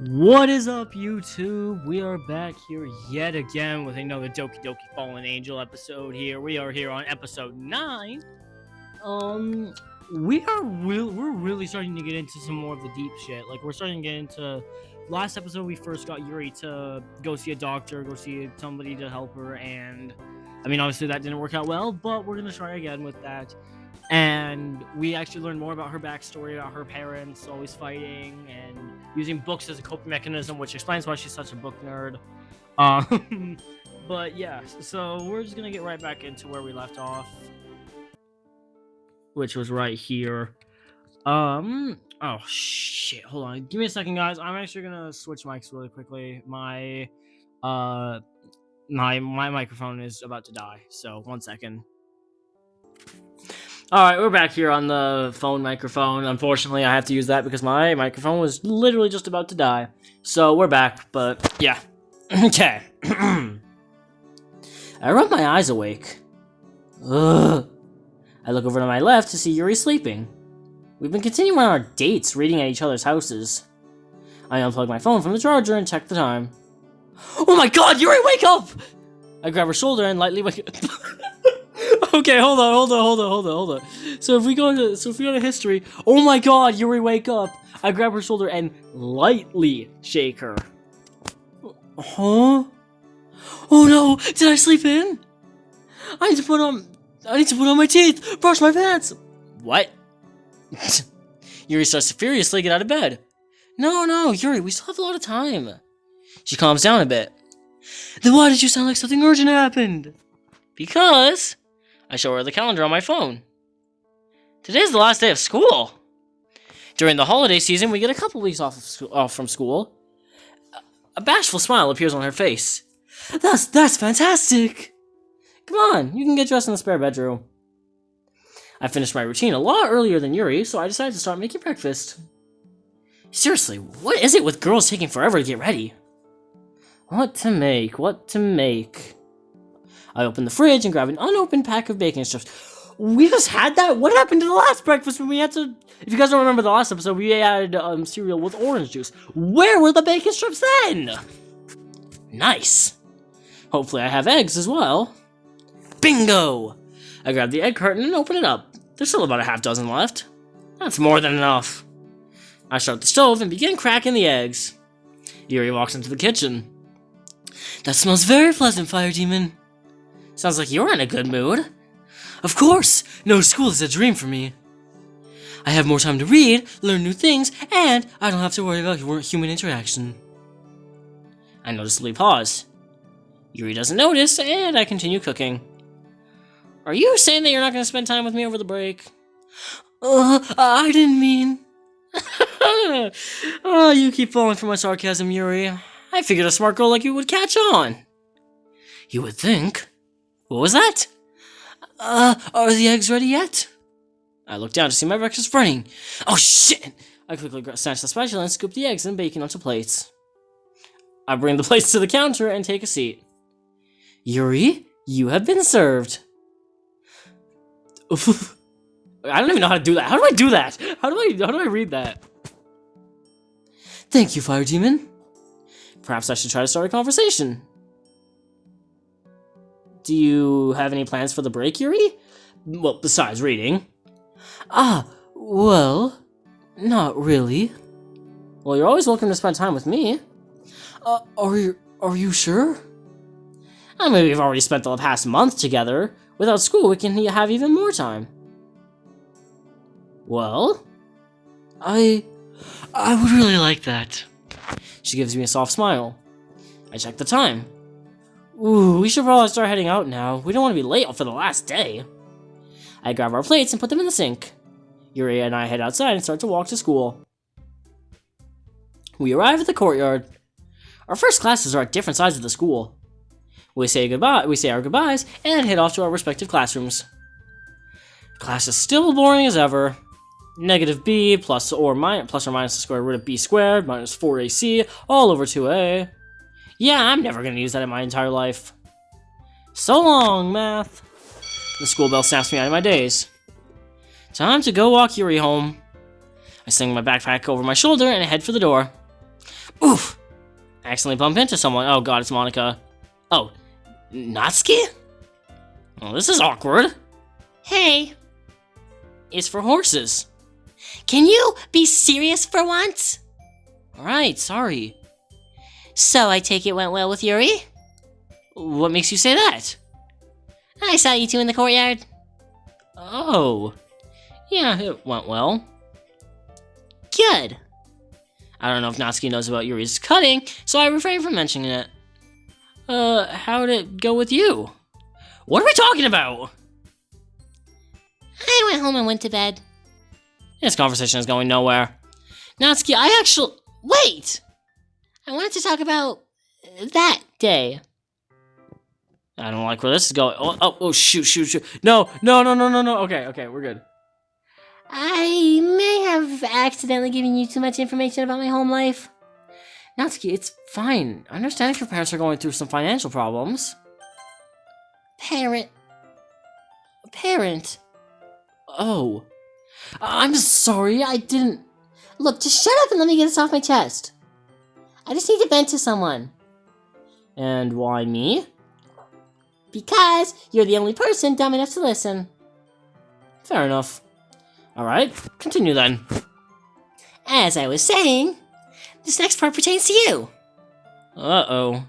What is up, YouTube? We are back here yet again with another Doki Fallen Angel episode here. We are here on episode 9. We're really starting to get into some more of the deep shit. Like, we're starting to get into... Last episode, we first got Yuri to go see a doctor, go see somebody to help her, and... I mean, obviously that didn't work out well, but we're gonna try again with that. And we actually learned more about her backstory, about her parents always fighting and using books as a coping mechanism, which explains why she's such a book nerd. But yeah, so we're just gonna get right back into where we left off, which was right here. Oh shit, hold on, give me a second, guys. I'm actually gonna switch mics really quickly. My microphone is about to die, so 1 second. Alright, we're back here on the phone microphone. Unfortunately, I have to use that because my microphone was literally just about to die. So, we're back, but yeah. Okay. I rub my eyes awake. Ugh. I look over to my left to see Yuri sleeping. We've been continuing on our dates, reading at each other's houses. I unplug my phone from the charger and check the time. Oh my god, Yuri, wake up! I grab her shoulder and lightly wake up. Okay, hold on. So if we go to history, oh my god, Yuri, wake up! I grab her shoulder and lightly shake her. Huh? Oh no, did I sleep in? I need to put on my teeth, brush my pants. What? Yuri starts to furiously get out of bed. No, Yuri, we still have a lot of time. She calms down a bit. Then why did you sound like something urgent happened? Because... I show her the calendar on my phone. Today's the last day of school. During the holiday season, we get a couple weeks off from school. A bashful smile appears on her face. That's fantastic. Come on, you can get dressed in the spare bedroom. I finished my routine a lot earlier than Yuri, so I decided to start making breakfast. Seriously, what is it with girls taking forever to get ready? What to make? I open the fridge and grab an unopened pack of bacon strips. We just had that? What happened to the last breakfast when we had to... If you guys don't remember the last episode, we had cereal with orange juice. Where were the bacon strips then? Nice. Hopefully I have eggs as well. Bingo! I grab the egg carton and open it up. There's still about a half dozen left. That's more than enough. I start the stove and begin cracking the eggs. Yuri walks into the kitchen. That smells very pleasant, Fire Demon. Sounds like you're in a good mood. Of course! No school is a dream for me. I have more time to read, learn new things, and I don't have to worry about human interaction. I noticeably pause. Yuri doesn't notice, and I continue cooking. Are you saying that you're not going to spend time with me over the break? I didn't mean... Oh, you keep falling for my sarcasm, Yuri. I figured a smart girl like you would catch on. You would think... What was that? Are the eggs ready yet? I look down to see my breakfast burning. Oh shit! I quickly snatch the spatula and scoop the eggs and bacon onto plates. I bring the plates to the counter and take a seat. Yuri, you have been served. I don't even know how to do that. How do I do that? How do I read that? Thank you, Fire Demon. Perhaps I should try to start a conversation. Do you have any plans for the break, Yuri? Well, besides reading. Well, not really. Well, you're always welcome to spend time with me. Are you sure? I mean, we've already spent the past month together. Without school, we can have even more time. Well, I would really like that. She gives me a soft smile. I check the time. Ooh, we should probably start heading out now. We don't want to be late for the last day. I grab our plates and put them in the sink. Yuri and I head outside and start to walk to school. We arrive at the courtyard. Our first classes are at different sides of the school. We say our goodbyes, and head off to our respective classrooms. Class is still boring as ever. Negative b plus or minus the square root of b squared minus 4ac all over 2a. Yeah, I'm never going to use that in my entire life. So long, math. The school bell snaps me out of my daze. Time to go walk Yuri home. I sling my backpack over my shoulder and head for the door. Oof! I accidentally bump into someone. Oh god, it's Monica. Oh, Natsuki? Oh, this is awkward. Hey. It's for horses. Can you be serious for once? Alright, sorry. So I take it went well with Yuri? What makes you say that? I saw you two in the courtyard. Oh. Yeah, it went well. Good. I don't know if Natsuki knows about Yuri's cutting, so I refrain from mentioning it. How'd it go with you? What are we talking about? I went home and went to bed. This conversation is going nowhere. Natsuki, wait! I wanted to talk about that day. I don't like where this is going. Oh, shoot. No. Okay, we're good. I may have accidentally given you too much information about my home life. Natsuki, it's fine. I understand if your parents are going through some financial problems. Parent. Oh. I'm sorry, I didn't... Look, just shut up and let me get this off my chest. I just need to vent to someone. And why me? Because you're the only person dumb enough to listen. Fair enough. Alright, continue then. As I was saying, this next part pertains to you. Uh-oh.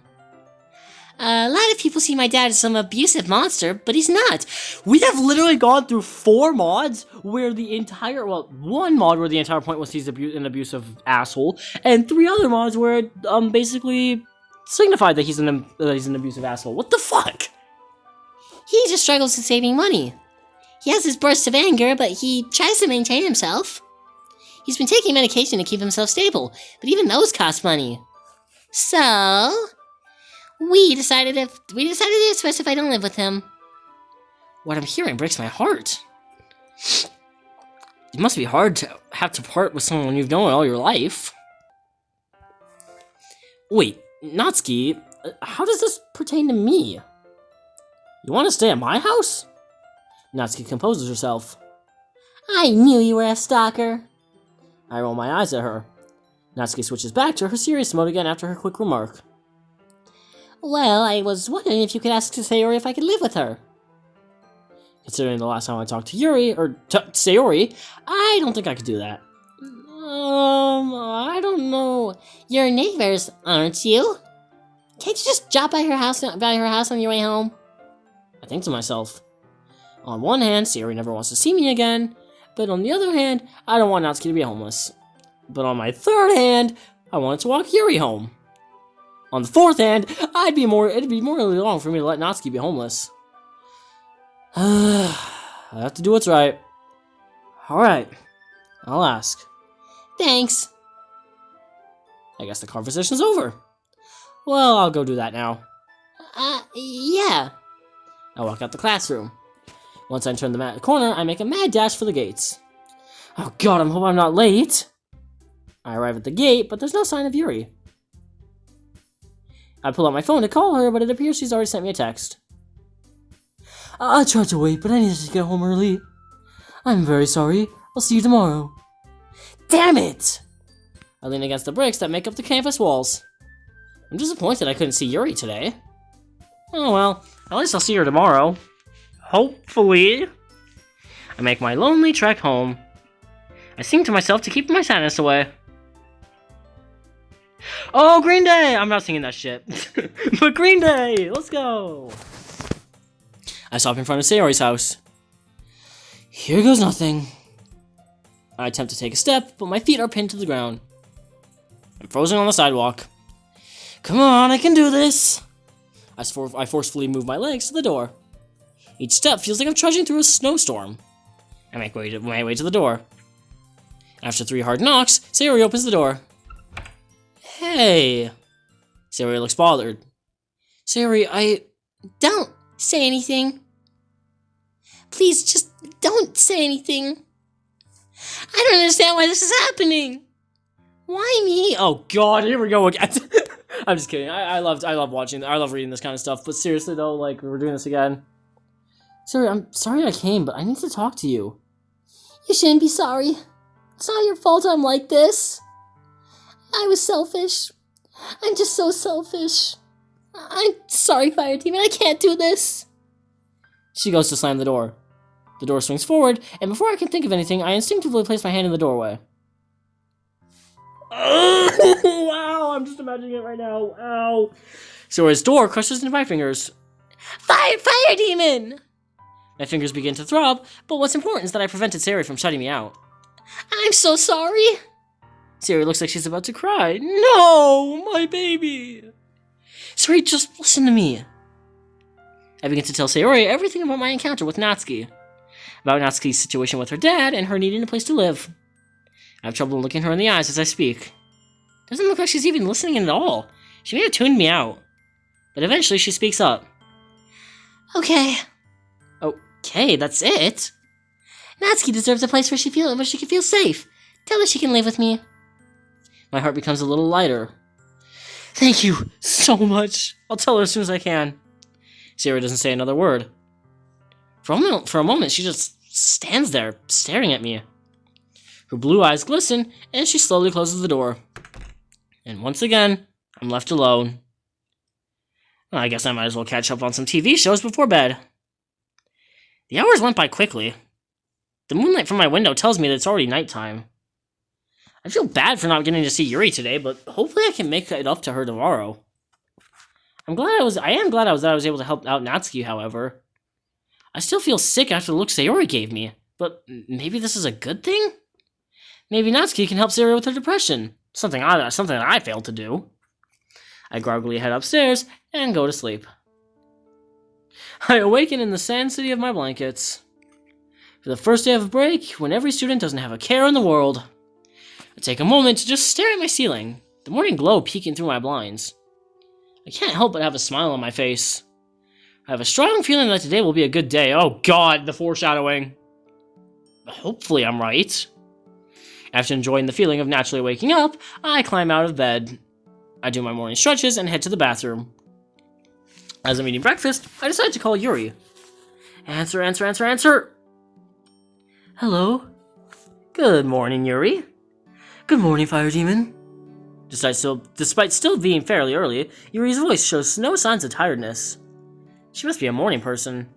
A lot of people see my dad as some abusive monster, but he's not. We have literally gone through 4 mods where the entire, one mod where the entire point was he's an abusive asshole, and 3 other mods where it basically signified that he's an abusive asshole. What the fuck? He just struggles with saving money. He has his bursts of anger, but he tries to maintain himself. He's been taking medication to keep himself stable, but even those cost money. So, we decided it's best if I don't live with him. What I'm hearing breaks my heart. It must be hard to have to part with someone you've known all your life. Wait, Natsuki, how does this pertain to me? You want to stay at my house? Natsuki composes herself. I knew you were a stalker. I roll my eyes at her. Natsuki switches back to her serious mode again after her quick remark. Well, I was wondering if you could ask Sayori if I could live with her. Considering the last time I talked to Sayori, I don't think I could do that. I don't know. You're neighbors, aren't you? Can't you just drop by her house on your way home? I think to myself. On one hand, Sayori never wants to see me again, but on the other hand, I don't want Natsuki to be homeless. But on my third hand, I wanted to walk Yuri home. On the fourth hand, it'd be morally wrong for me to let Natsuki be homeless. I have to do what's right. Alright, I'll ask. Thanks. I guess the conversation's over. Well, I'll go do that now. Yeah. I walk out the classroom. Once I turn the corner, I make a mad dash for the gates. Oh god, I hope I'm not late. I arrive at the gate, but there's no sign of Yuri. I pull out my phone to call her, but it appears she's already sent me a text. I tried to wait, but I needed to get home early. I'm very sorry. I'll see you tomorrow. Damn it! I lean against the bricks that make up the campus walls. I'm disappointed I couldn't see Yuri today. Oh well, at least I'll see her tomorrow. Hopefully. I make my lonely trek home. I sing to myself to keep my sadness away. Oh, Green Day! I'm not singing that shit. But Green Day! Let's go! I stop in front of Sayori's house. Here goes nothing. I attempt to take a step, but my feet are pinned to the ground. I'm frozen on the sidewalk. Come on, I can do this! I forcefully move my legs to the door. Each step feels like I'm trudging through a snowstorm. I make my way to the door. After 3 hard knocks, Sayori opens the door. Hey! Sayori looks bothered. Sayori, Don't say anything. Please, just don't say anything. I don't understand why this is happening. Why me? Oh god, here we go again. I'm just kidding. I love reading this kind of stuff, but seriously though, like, we're doing this again. Sorry, I'm sorry I came, but I need to talk to you. You shouldn't be sorry. It's not your fault I'm like this. I was selfish. I'm just so selfish. I'm sorry, Fire Demon, I can't do this. She goes to slam the door. The door swings forward, and before I can think of anything, I instinctively place my hand in the doorway. Oh, wow, I'm just imagining it right now. Ow. Sayori's door crushes into my fingers. Fire Demon! My fingers begin to throb, but what's important is that I prevented Sayori from shutting me out. I'm so sorry. Sayori looks like she's about to cry. No, my baby. Sayori, just listen to me. I begin to tell Sayori everything about my encounter with Natsuki. About Natsuki's situation with her dad and her needing a place to live. I have trouble looking her in the eyes as I speak. Doesn't look like she's even listening at all. She may have tuned me out. But eventually she speaks up. Okay. Okay, that's it? Natsuki deserves a place where she can feel safe. Tell her she can live with me. My heart becomes a little lighter. Thank you so much. I'll tell her as soon as I can. Sayori doesn't say another word. For a moment, she just stands there, staring at me. Her blue eyes glisten, and she slowly closes the door. And once again, I'm left alone. Well, I guess I might as well catch up on some TV shows before bed. The hours went by quickly. The moonlight from my window tells me that it's already nighttime. I feel bad for not getting to see Yuri today, but hopefully I can make it up to her tomorrow. I am glad I was able to help out Natsuki, however. I still feel sick after the look Sayori gave me, but maybe this is a good thing? Maybe Natsuki can help Sayori with her depression. Something that I failed to do. I groggily head upstairs and go to sleep. I awaken in the sand city of my blankets. For the first day of break, when every student doesn't have a care in the world, I take a moment to just stare at my ceiling, the morning glow peeking through my blinds. I can't help but have a smile on my face. I have a strong feeling that today will be a good day. Oh god, the foreshadowing. Hopefully I'm right. After enjoying the feeling of naturally waking up, I climb out of bed. I do my morning stretches and head to the bathroom. As I'm eating breakfast, I decide to call Yuri. Answer. Hello? Good morning, Yuri. Good morning, Fire Demon. Despite still being fairly early, Yuri's voice shows no signs of tiredness. She must be a morning person.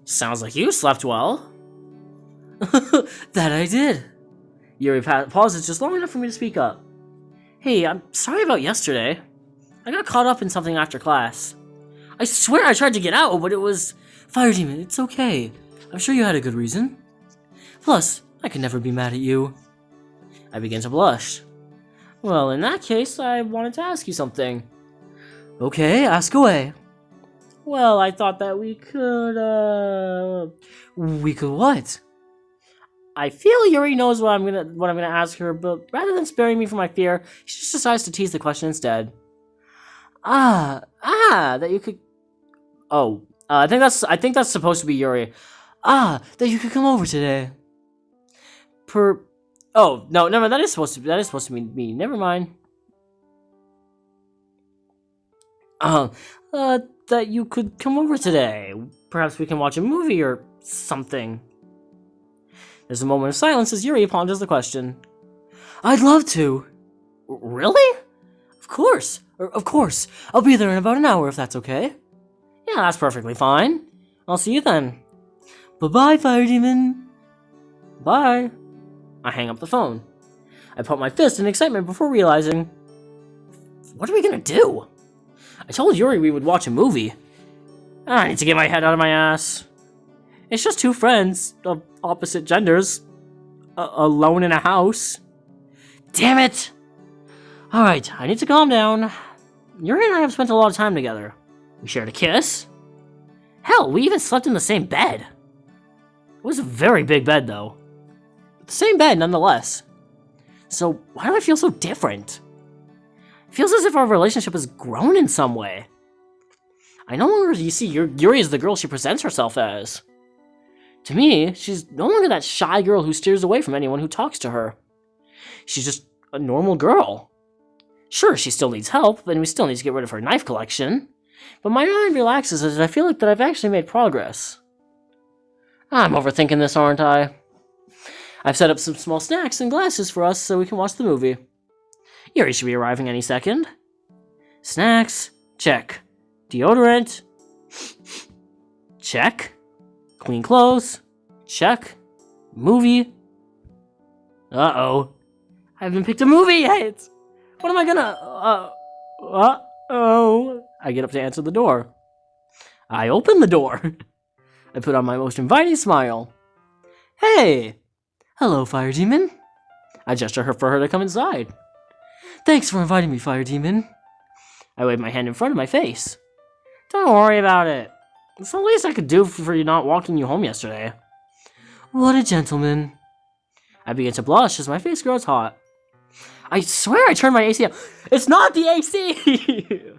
Sounds like you slept well. That I did. Yuri pauses just long enough for me to speak up. Hey, I'm sorry about yesterday. I got caught up in something after class. I swear I tried to get out, but it was... Fire Demon, it's okay. I'm sure you had a good reason. Plus, I could never be mad at you. I begin to blush. Well, in that case, I wanted to ask you something. Okay, ask away. Well, I thought that we could, We could what? I feel Yuri knows what I'm gonna ask her, but rather than sparing me from my fear, she just decides to tease the question instead. That you could... Oh, I think that's supposed to be Yuri. That you could come over today. Oh, no, never mind, that is supposed to be me. Never mind. That you could come over today. Perhaps we can watch a movie or something. There's a moment of silence as Yuri ponders the question. I'd love to. Really? Of course. I'll be there in about an hour if that's okay. Yeah, that's perfectly fine. I'll see you then. Bye-bye, Fire Demon. Bye. I hang up the phone. I pump my fist in excitement before realizing... What are we gonna do? I told Yuri we would watch a movie. I need to get my head out of my ass. It's just two friends of opposite genders. Alone in a house. Damn it! Alright, I need to calm down. Yuri and I have spent a lot of time together. We shared a kiss. Hell, we even slept in the same bed. It was a very big bed, though. The same bed, nonetheless. So, why do I feel so different? It feels as if our relationship has grown in some way. I no longer see Yuri as the girl she presents herself as. To me, she's no longer that shy girl who steers away from anyone who talks to her. She's just a normal girl. Sure, she still needs help, and we still need to get rid of her knife collection. But my mind relaxes as I feel like that I've actually made progress. I'm overthinking this, aren't I? I've set up some small snacks and glasses for us so we can watch the movie. Yuri should be arriving any second. Snacks? Check. Deodorant? Check. Clean clothes? Check. Movie? Uh-oh. I haven't picked a movie yet! What am I gonna... Uh-oh. I get up to answer the door. I open the door. I put on my most inviting smile. Hey! Hello, Fire Demon. I gesture for her to come inside. Thanks for inviting me, Fire Demon. I wave my hand in front of my face. Don't worry about it. It's the least I could do for you not walking you home yesterday. What a gentleman. I begin to blush as my face grows hot. I swear I turned my AC up. It's not the AC!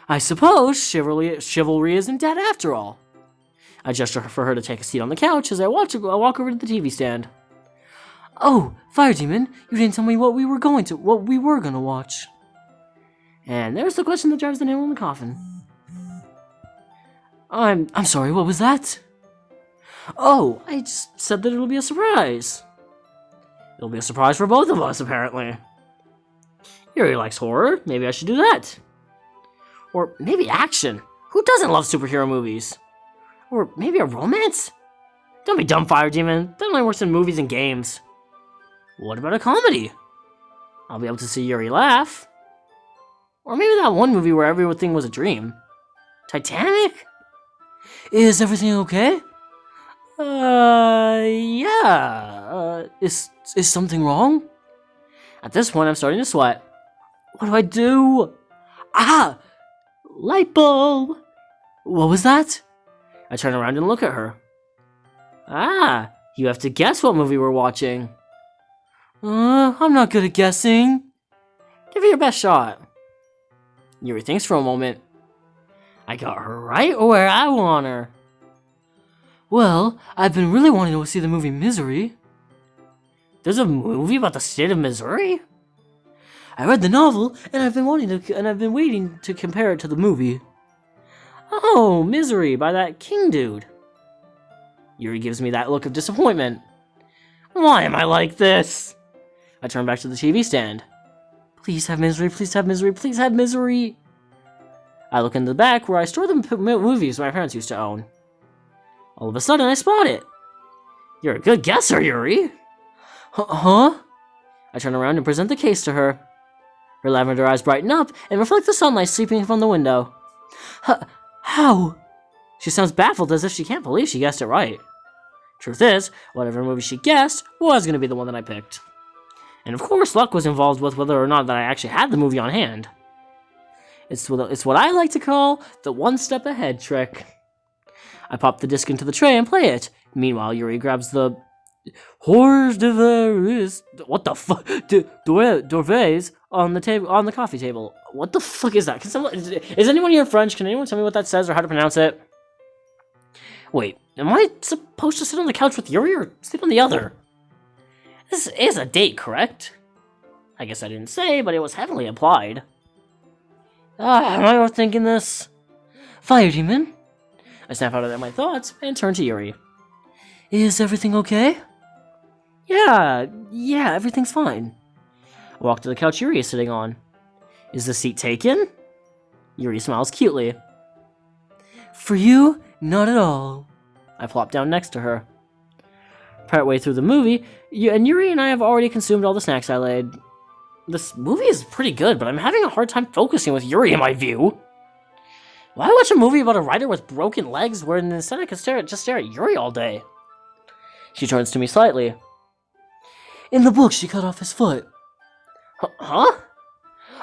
I suppose chivalry isn't dead after all. I gesture for her to take a seat on the couch as I walk over to the TV stand. Oh, Fire Demon, you didn't tell me what we were gonna watch. And there's the question that drives the nail in the coffin. I'm sorry, what was that? Oh, I just said that it'll be a surprise. It'll be a surprise for both of us, apparently. Yuri likes horror, maybe I should do that. Or maybe action. Who doesn't love superhero movies? Or maybe a romance? Don't be dumb, Fire Demon. That only works in movies and games. What about a comedy? I'll be able to see Yuri laugh. Or maybe that one movie where everything was a dream. Titanic? Is everything okay? Yeah. Is something wrong? At this point, I'm starting to sweat. What do I do? Ah! Light bulb! What was that? I turn around and look at her. Ah, you have to guess what movie we're watching. I'm not good at guessing. Give it your best shot. Yuri thinks for a moment. I got her right where I want her. Well, I've been really wanting to see the movie Misery. There's a movie about the state of Missouri? I read the novel, and I've been waiting to compare it to the movie. Oh, Misery by that King dude. Yuri gives me that look of disappointment. Why am I like this? I turn back to the TV stand. Please have Misery, please have Misery, please have Misery. I look in the back where I store the movies my parents used to own. All of a sudden, I spot it. You're a good guesser, Yuri. Huh? I turn around and present the case to her. Her lavender eyes brighten up and reflect the sunlight seeping from the window. How? She sounds baffled as if she can't believe she guessed it right. Truth is, whatever movie she guessed was going to be the one that I picked. And of course, luck was involved with whether or not that I actually had the movie on hand. It's what I like to call the one step ahead trick. I pop the disc into the tray and play it. Meanwhile, Yuri grabs the Hors d'oeuvres. What the fuck? D'oeuvres on the table, on the coffee table. What the fuck is that? Is anyone here French? Can anyone tell me what that says or how to pronounce it? Wait, am I supposed to sit on the couch with Yuri or sit on the other? This is a date, correct? I guess I didn't say, but it was heavily implied. Am I overthinking this? Fire Demon? I snap out of my thoughts and turn to Yuri. Is everything okay? Yeah, everything's fine. I walk to the couch Yuri is sitting on. Is the seat taken? Yuri smiles cutely. For you, not at all. I plop down next to her. Partway through the movie, Yuri and I have already consumed all the snacks I laid. This movie is pretty good, but I'm having a hard time focusing with Yuri in my view. Why watch a movie about a writer with broken legs where instead I could just stare at Yuri all day? She turns to me slightly. In the book, she cut off his foot. Huh?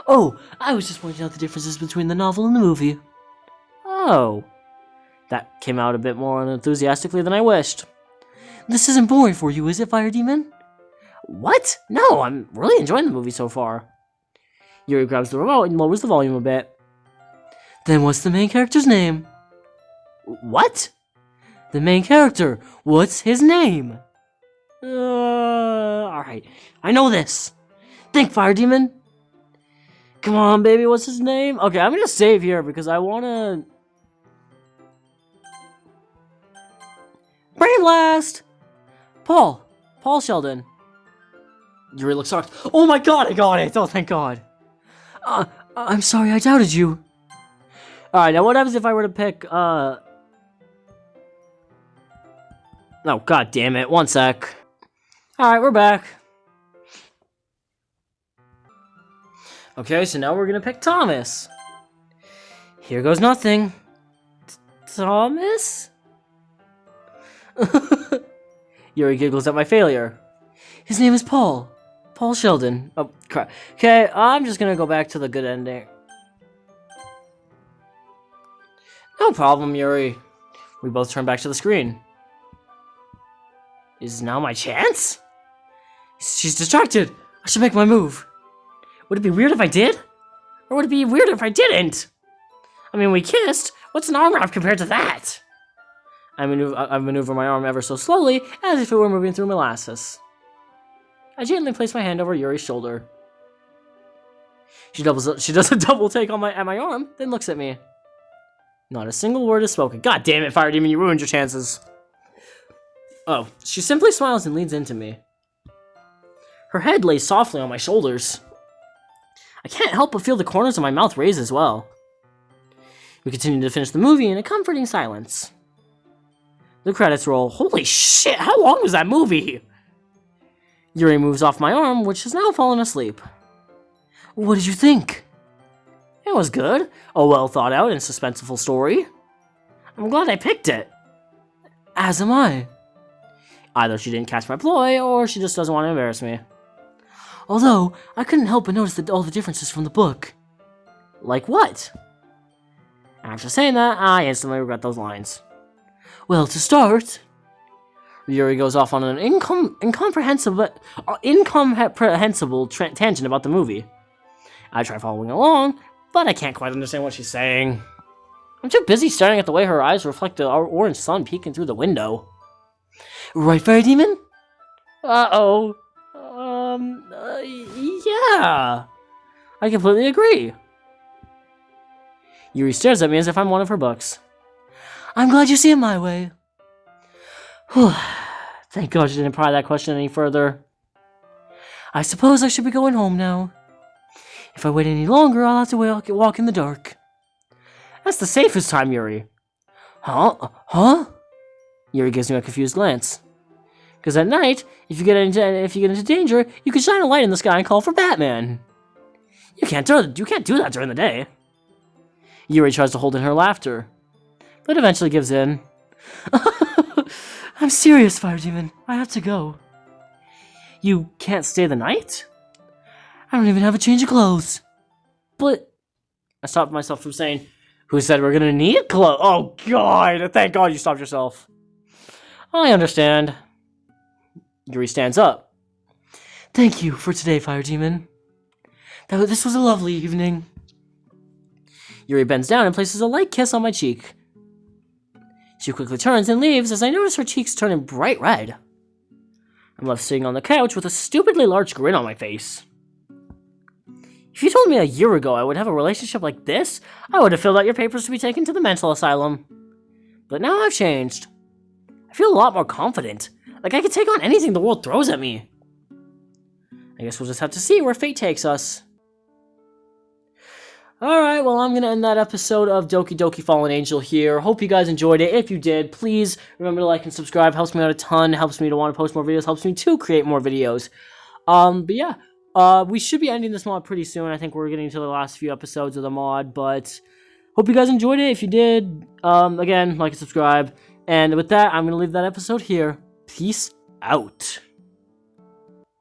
Oh, I was just pointing out the differences between the novel and the movie. Oh. That came out a bit more unenthusiastically than I wished. This isn't boring for you, is it, Fire Demon? What? No, I'm really enjoying the movie so far. Yuri grabs the remote and lowers the volume a bit. Then what's the main character's name? What? The main character. What's his name? Alright. I know this. Think, Fire Demon. Come on, baby, what's his name? Okay, I'm gonna save here because I wanna... Brain Blast! Paul Sheldon. Yuri looks shocked. Oh my god, I got it! Oh, thank god. I'm sorry, I doubted you. Alright, now what happens if I were to pick, Oh, god damn it. One sec. Alright, we're back. Okay, so now we're gonna pick Thomas. Here goes nothing. Thomas? Yuri giggles at my failure. His name is Paul. Paul Sheldon. Oh, crap. Okay, I'm just gonna go back to the good ending. No problem, Yuri. We both turn back to the screen. Is now my chance? She's distracted. I should make my move. Would it be weird if I did? Or would it be weird if I didn't? I mean, we kissed. What's an arm wrap compared to that? I maneuver my arm ever so slowly, as if it were moving through molasses. I gently place my hand over Yuri's shoulder. She does a double take on my arm, then looks at me. Not a single word is spoken. God damn it, Fire Demon, you ruined your chances. Oh, she simply smiles and leans into me. Her head lays softly on my shoulders. I can't help but feel the corners of my mouth raise as well. We continue to finish the movie in a comforting silence. The credits roll. Holy shit, how long was that movie? Yuri moves off my arm, which has now fallen asleep. What did you think? It was good. A well thought out and suspenseful story. I'm glad I picked it. As am I. Either she didn't catch my ploy, or she just doesn't want to embarrass me. Although, I couldn't help but notice all the differences from the book. Like what? After saying that, I instantly regret those lines. Well, to start, Yuri goes off on an incomprehensible tangent about the movie. I try following along, but I can't quite understand what she's saying. I'm too busy staring at the way her eyes reflect the orange sun peeking through the window. Right, Fire Demon? Uh-oh. Yeah. I completely agree. Yuri stares at me as if I'm one of her books. I'm glad you see it my way. Whew. Thank God you didn't pry that question any further. I suppose I should be going home now. If I wait any longer, I'll have to walk in the dark. That's the safest time, Yuri. Huh? Yuri gives me a confused glance. Because at night, if you get into danger, you can shine a light in the sky and call for Batman. You can't do that during the day. Yuri tries to hold in her laughter, but eventually gives in. I'm serious, Fire Demon. I have to go. You can't stay the night? I don't even have a change of clothes. But I stopped myself from saying, who said we're gonna need clothes? Oh God, thank God you stopped yourself. I understand. Yuri stands up. Thank you for today, Fire Demon. This was a lovely evening. Yuri bends down and places a light kiss on my cheek. She quickly turns and leaves as I notice her cheeks turning bright red. I'm left sitting on the couch with a stupidly large grin on my face. If you told me a year ago I would have a relationship like this, I would have filled out your papers to be taken to the mental asylum. But now I've changed. I feel a lot more confident. Like I can take on anything the world throws at me. I guess we'll just have to see where fate takes us. Alright, well, I'm going to end that episode of Doki Doki Fallen Angel here. Hope you guys enjoyed it. If you did, please remember to like and subscribe. Helps me out a ton. Helps me to want to post more videos. Helps me to create more videos. But yeah, we should be ending this mod pretty soon. I think we're getting to the last few episodes of the mod, but hope you guys enjoyed it. If you did, again, like and subscribe. And with that, I'm going to leave that episode here. Peace out.